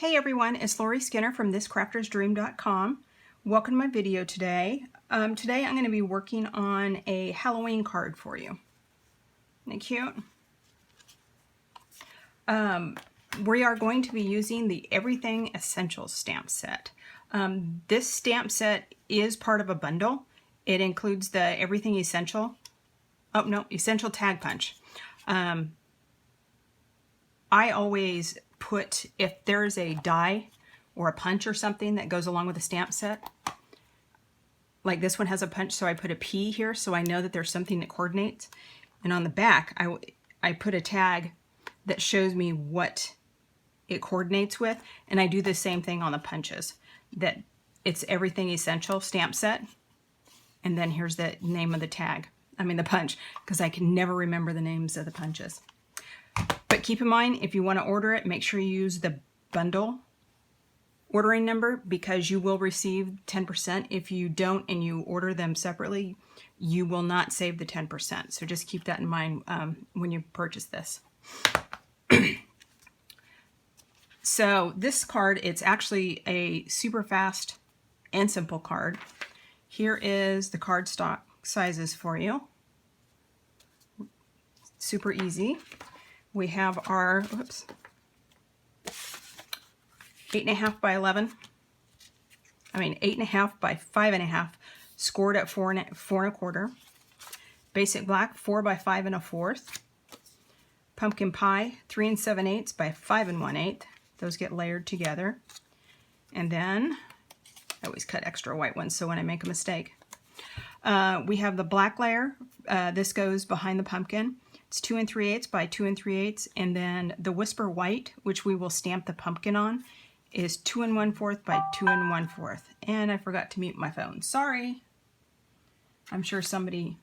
Hey everyone, it's Lori Skinner from thiscraftersdream.com. Welcome to my video today. Today I'm going to be working on a Halloween card for you. Isn't it cute? We are going to be using the Everything Essentials stamp set. This stamp set is part of a bundle. It includes the Everything Essential, Essential Tag Punch. I always put, if there's a die or a punch or something that goes along with the stamp set, like this one has a punch, so I put a P here so I know that there's something that coordinates. And on the back, I put a tag that shows me what it coordinates with, and I do the same thing on the punches, that it's Everything Essential stamp set, and then here's the name of the tag, the punch, because I can never remember the names of the punches. But keep in mind, if you want to order it, make sure you use the bundle ordering number, because you will receive 10%. If you don't and you order them separately, you will not save the 10%. So just keep that in mind when you purchase this. So this card, it's actually a super fast and simple card. Here is the card stock sizes for you. Super easy. We have our 8.5 by 11. 8.5 by 5.5, scored at 4 1/4. Basic black 4 by 5 1/4. Pumpkin pie 3 7/8 by 5 1/8. Those get layered together. And then I always cut extra white ones so when I make a mistake. We have the black layer. This goes behind the pumpkin. It's 2 3/8 by 2 3/8, and then the Whisper White, which we will stamp the pumpkin on, is 2 1/4 by 2 1/4. And I forgot to mute my phone. Sorry. I'm sure somebody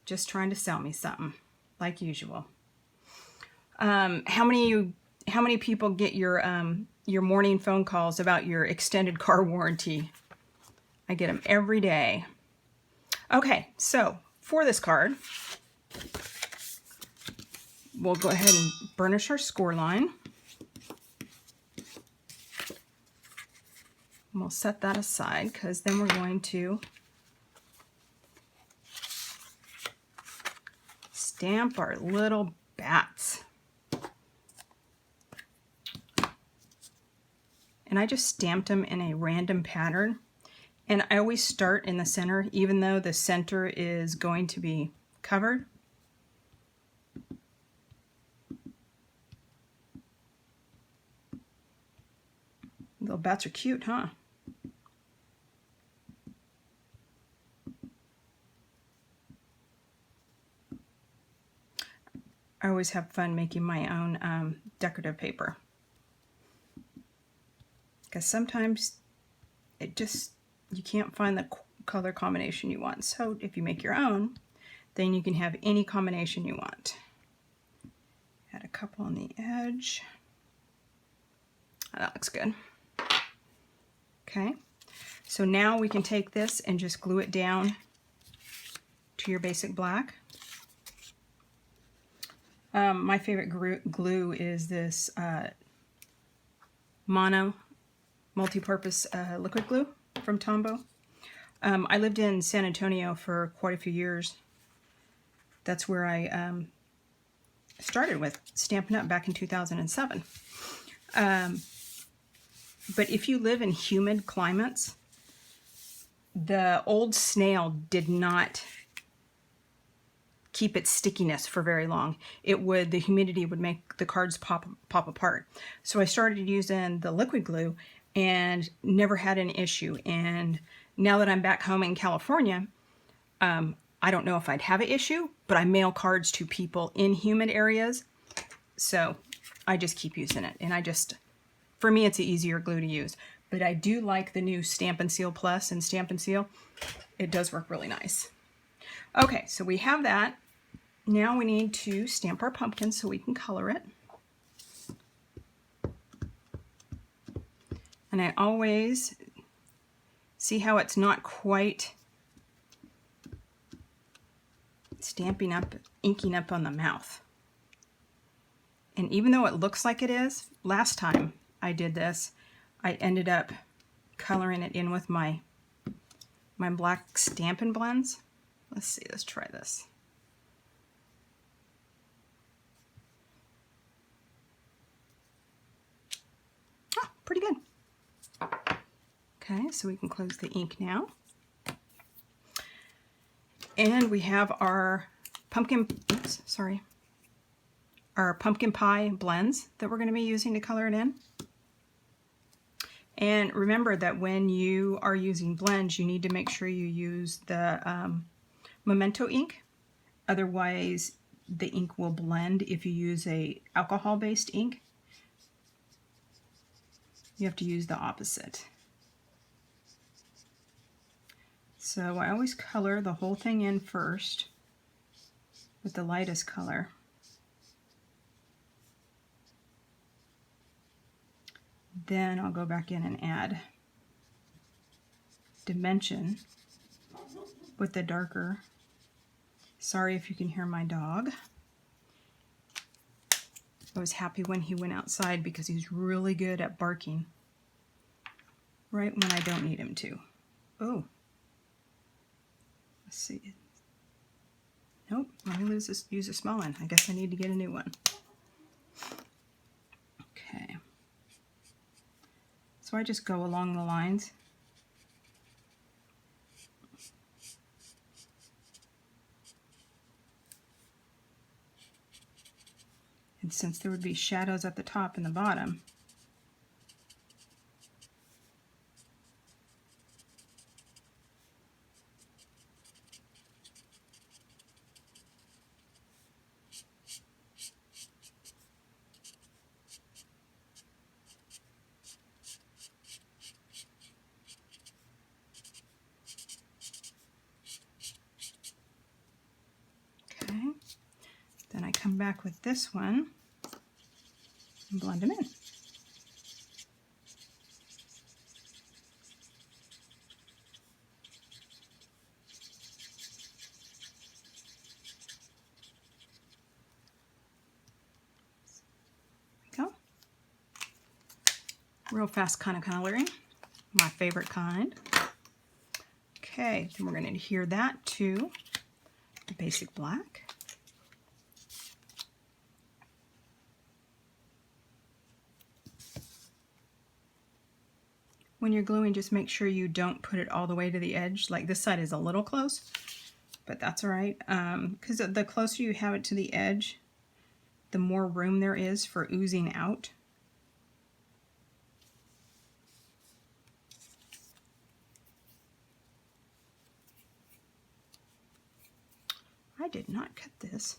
just trying to sell me something, like usual. How many people get your morning phone calls about your extended car warranty? I get them every day. Okay, so for this card, we'll go ahead and burnish our score line. And we'll set that aside, because then we're going to stamp our little bats. And I just stamped them in a random pattern. And I always start in the center, even though the center is going to be covered. Little bats are cute, huh? I always have fun making my own decorative paper, because sometimes you can't find the color combination you want. So if you make your own, then you can have any combination you want. Add a couple on the edge. Oh, that looks good. Okay, so now we can take this and just glue it down to your basic black. My favorite glue is this Mono multi-purpose liquid glue from Tombow. I lived in San Antonio for quite a few years. That's where I started with Stampin' Up! Back in 2007. But if you live in humid climates, the old snail did not keep its stickiness for very long. The humidity would make the cards pop apart. So I started using the liquid glue and never had an issue. And now that I'm back home in California, I don't know if I'd have an issue, but I mail cards to people in humid areas. So I just keep using it. And for me, it's an easier glue to use. But I do like the new Stampin' Seal Plus and Stampin' Seal. It does work really nice. Okay, so we have that. Now we need to stamp our pumpkin so we can color it. And I always see how it's not quite stamping up, inking up on the mouth. And even though it looks like it is, last time I did this, I ended up coloring it in with my black Stampin' blends. Let's see, let's try this. Oh, pretty good. Okay, so we can close the ink now. And we have our our pumpkin pie blends that we're going to be using to color it in. And remember that when you are using blends, you need to make sure you use the Memento ink. Otherwise, the ink will blend if you use a alcohol-based ink. You have to use the opposite. So I always color the whole thing in first with the lightest color. Then I'll go back in and add dimension with the darker. Sorry if you can hear my dog. I was happy when he went outside because he's really good at barking right when I don't need him to. Oh, let's see. Nope, let me use a small one. I guess I need to get a new one. Okay. So I just go along the lines. And since there would be shadows at the top and the bottom, okay, then I come back with this one and blend them in. Go. Real fast kind of coloring, my favorite kind. Okay, then we're going to adhere that to the basic black. When you're gluing, just make sure you don't put it all the way to the edge. Like this side is a little close, but that's all right. Because the closer you have it to the edge, the more room there is for oozing out. I did not cut this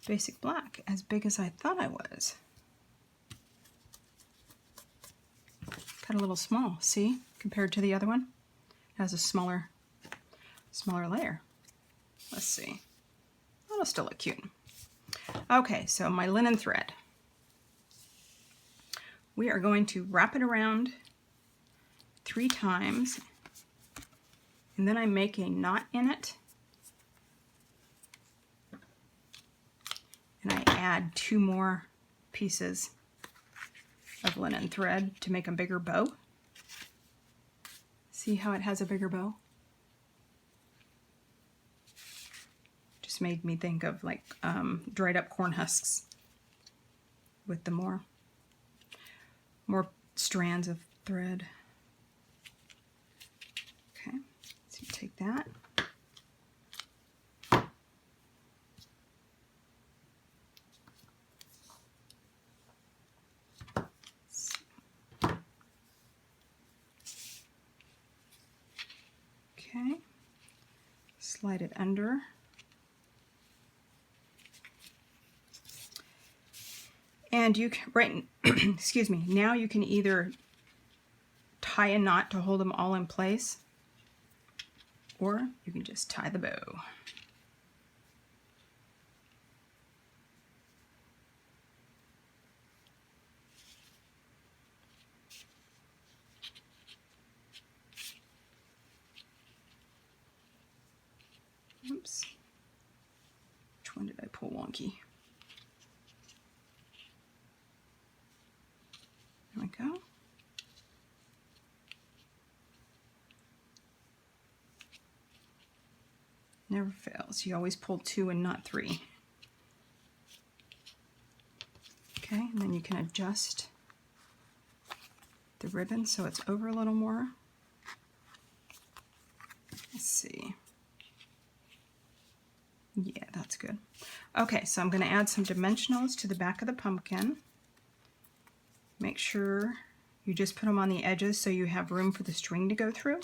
basic black as big as I thought I was. Cut a little small, see, compared to the other one. It has a smaller layer. Let's see. That'll still look cute. Okay, so my linen thread. We are going to wrap it around 3 times, and then I make a knot in it, and I add 2 more pieces of linen thread to make a bigger bow. See how it has a bigger bow? Just made me think of like dried up corn husks with the more strands of thread. Okay, so you take that. Okay, slide it under. And you can, excuse me, now you can either tie a knot to hold them all in place, or you can just tie the bow. Oops. Which one did I pull wonky? we go. Never fails. You always pull 2 and not 3. Okay, and then you can adjust the ribbon so it's over a little more. Let's see. Yeah, that's good. Okay, so I'm going to add some dimensionals to the back of the pumpkin. Make sure you just put them on the edges so you have room for the string to go through.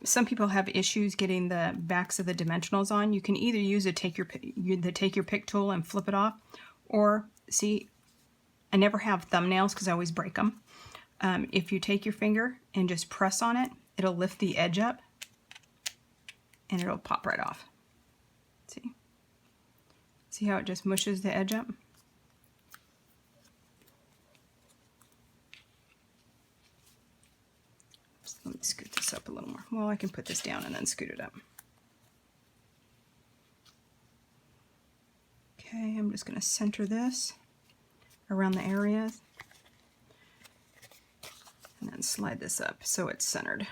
Some people have issues getting the backs of the dimensionals on. You can either use the take your pick tool and flip it off, or see, I never have thumbnails because I always break them. If you take your finger and just press on it, it'll lift the edge up and it'll pop right off. See how it just mushes the edge up? Let me scoot this up a little more. Well, I can put this down and then scoot it up. Okay, I'm just going to center this around the areas and then slide this up so it's centered.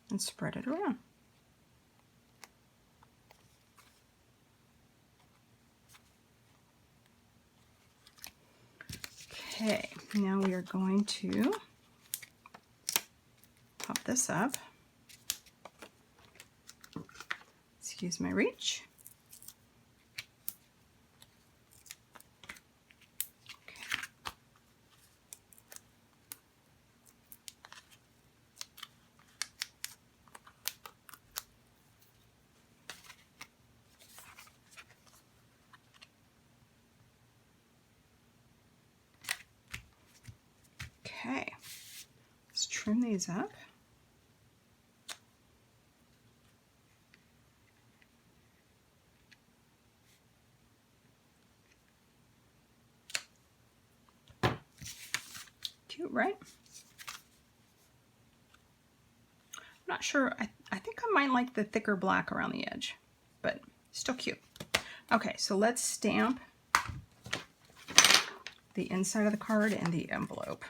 And spread it around. Okay, now we are going to pop this up. Excuse my reach. Okay, let's trim these up. Cute, right? I'm not sure. I think I might like the thicker black around the edge, but still cute. Okay, so let's stamp the inside of the card and the envelope.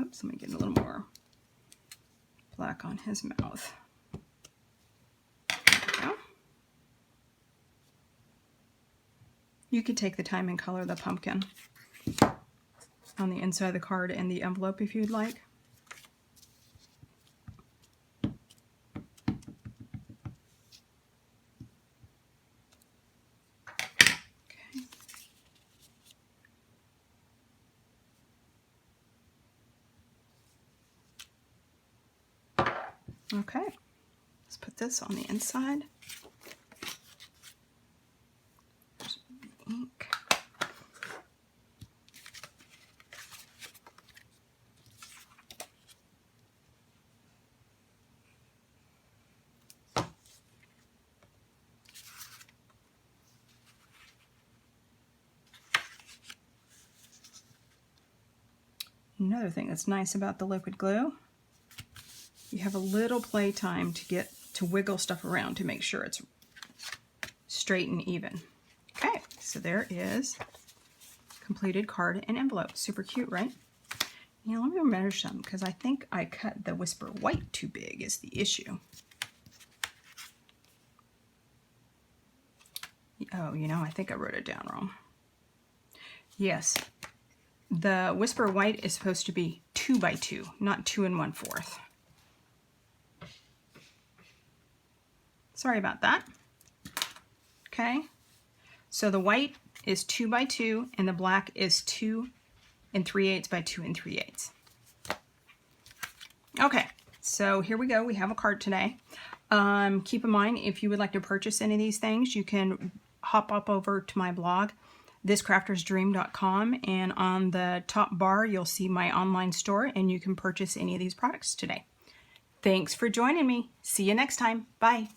Oops, let me get a little more black on his mouth. There we go. You could take the time and color the pumpkin on the inside of the card and the envelope if you'd like. Okay, let's put this on the inside. There's ink. Another thing that's nice about the liquid glue, you have a little play time to wiggle stuff around to make sure it's straight and even. Okay, so there is completed card and envelope. Super cute, right? Now let me measure some because I think I cut the Whisper White too big is the issue. Oh, you know, I think I wrote it down wrong. Yes, the Whisper White is supposed to be 2 by 2, not 2 1/4. Sorry about that. Okay, so the white is 2 by 2 and the black is 2 3/8 by 2 3/8. Okay, so here we go. We have a card today. Keep in mind, if you would like to purchase any of these things, you can hop up over to my blog, thiscraftersdream.com, and on the top bar you'll see my online store and you can purchase any of these products today. Thanks for joining me. See you next time. Bye.